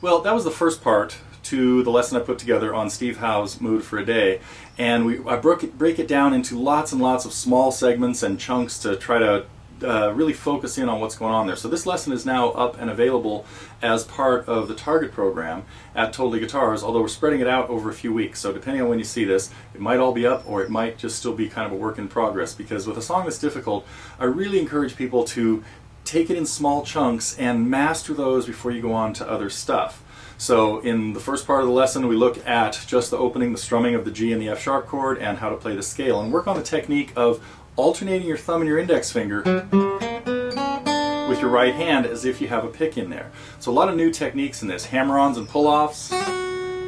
Well, that was the first part to the lesson I put together on Steve Howe's Mood for a Day, and I break it down into lots and lots of small segments and chunks to try to really focus in on what's going on there. So this lesson is now up and available as part of the Target program at TotallyGuitars, although we're spreading it out over a few weeks. So depending on when you see this, it might all be up or it might just still be kind of a work in progress, because with a song that's difficult, I really encourage people to take it in small chunks and master those before you go on to other stuff. So in the first part of the lesson, we look at just the opening, the strumming of the G and the F sharp chord, and how to play the scale, and work on the technique of alternating your thumb and your index finger with your right hand as if you have a pick in there. So a lot of new techniques in this. Hammer-ons and pull-offs,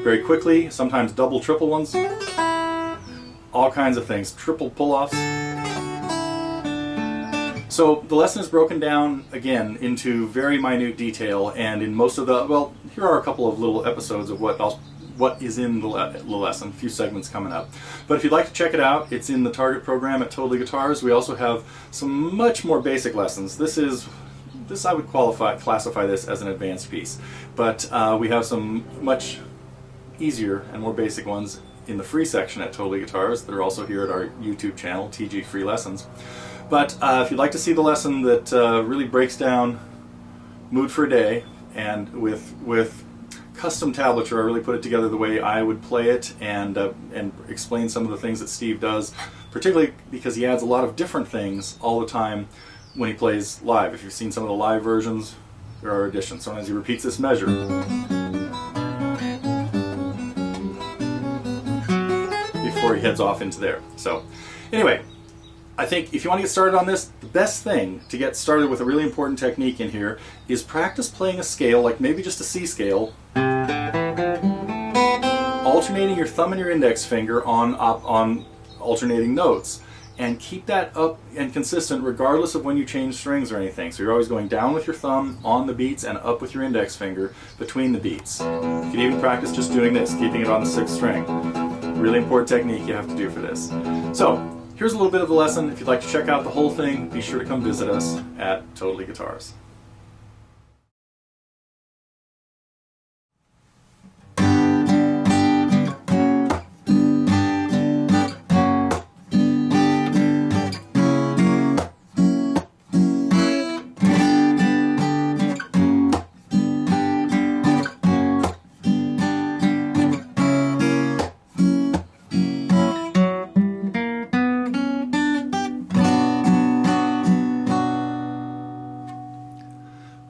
very quickly, sometimes double, triple ones, all kinds of things, triple pull-offs. So the lesson is broken down, again, into very minute detail, and in most of the, well, here are a couple of little episodes of what is in the lesson, a few segments coming up. But if you'd like to check it out, it's in the Target program at TotallyGuitars. We also have some much more basic lessons. This I would classify this as an advanced piece. But we have some much easier and more basic ones in the free section at TotallyGuitars that are also here at our YouTube channel, TG Free Lessons. But if you'd like to see the lesson that really breaks down Mood for a Day, and with custom tablature, I really put it together the way I would play it, and explain some of the things that Steve does, particularly because he adds a lot of different things all the time when he plays live. If you've seen some of the live versions, there are additions. Sometimes he repeats this measure before he heads off into there. So anyway, I think if you want to get started on this, the best thing to get started with a really important technique in here is practice playing a scale, like maybe just a C scale, alternating your thumb and your index finger on alternating notes, and keep that up and consistent regardless of when you change strings or anything. So you're always going down with your thumb on the beats and up with your index finger between the beats. You can even practice just doing this, keeping it on the 6th string. Really important technique you have to do for this. So, here's a little bit of the lesson. If you'd like to check out the whole thing, be sure to come visit us at TotallyGuitars.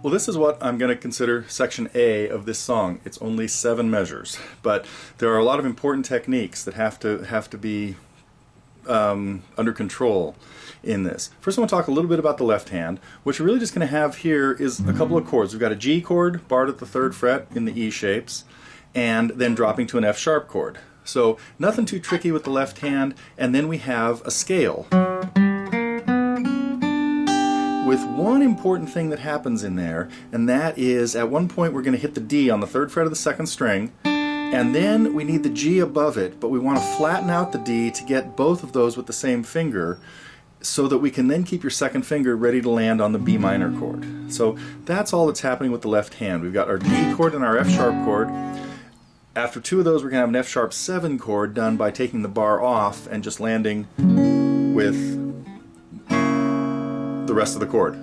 Well, this is what I'm going to consider section A of this song. It's only 7 measures, but there are a lot of important techniques that have to be under control in this. First, I want to talk a little bit about the left hand. What you're really just going to have here is a couple of chords. We've got a G chord barred at the 3rd fret in the E shapes, and then dropping to an F sharp chord. So nothing too tricky with the left hand, and then we have a scale. With one important thing that happens in there, and that is at one point we're going to hit the D on the 3rd fret of the 2nd string, and then we need the G above it, but we want to flatten out the D to get both of those with the same finger so that we can then keep your 2nd finger ready to land on the B minor chord. So that's all that's happening with the left hand. We've got our G chord and our F sharp chord. After 2 of those, we're going to have an F sharp 7 chord done by taking the bar off and just landing with the rest of the chord.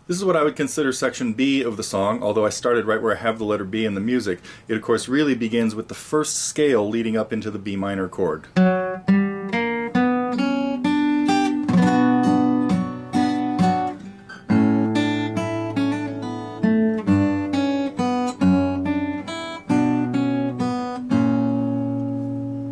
This is what I would consider section B of the song, although I started right where I have the letter B in the music. It of course really begins with the first scale leading up into the B minor chord.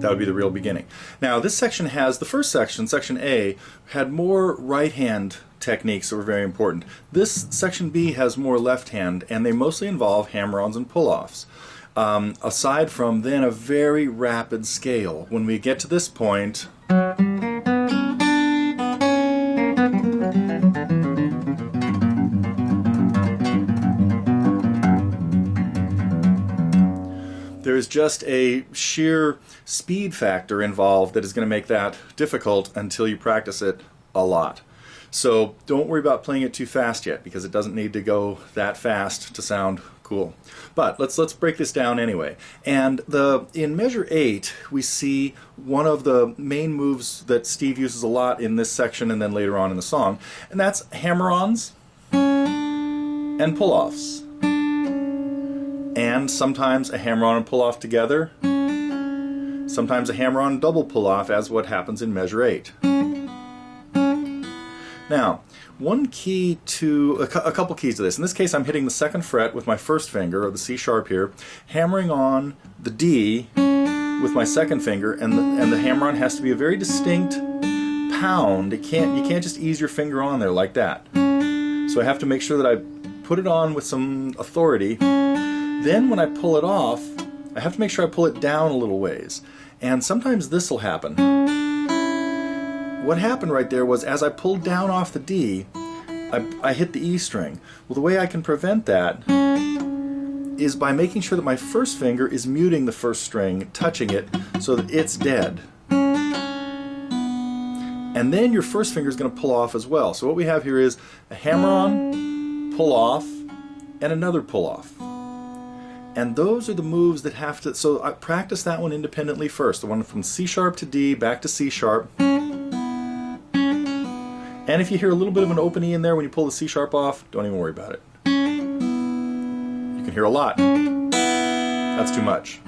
That would be the real beginning. Now this section has, the first section, section A, had more right hand techniques that were very important. This section B has more left hand, and they mostly involve hammer-ons and pull-offs. Aside from then a very rapid scale. When we get to this point, there's just a sheer speed factor involved that is going to make that difficult until you practice it a lot. So don't worry about playing it too fast yet, because it doesn't need to go that fast to sound cool. But let's break this down anyway. And in measure 8, we see one of the main moves that Steve uses a lot in this section and then later on in the song, and that's hammer-ons and pull-offs. And sometimes a hammer-on and pull-off together. Sometimes a hammer-on double pull-off, as what happens in measure 8. Now, one key to, a couple keys to this. In this case, I'm hitting the 2nd fret with my 1st finger, or the C sharp here, hammering on the D with my 2nd finger, and the hammer-on has to be a very distinct pound. You can't just ease your finger on there like that. So I have to make sure that I put it on with some authority. Then when I pull it off, I have to make sure I pull it down a little ways. And sometimes this will happen. What happened right there was, as I pulled down off the D, I hit the E string. Well, the way I can prevent that is by making sure that my 1st finger is muting the 1st string, touching it, so that it's dead. And then your 1st finger is going to pull off as well. So what we have here is a hammer-on, pull-off, and another pull-off. And those are the moves that have to, so I practice that one independently first. The one from C sharp to D, back to C sharp. And if you hear a little bit of an open E in there when you pull the C sharp off, don't even worry about it. You can hear a lot. That's too much.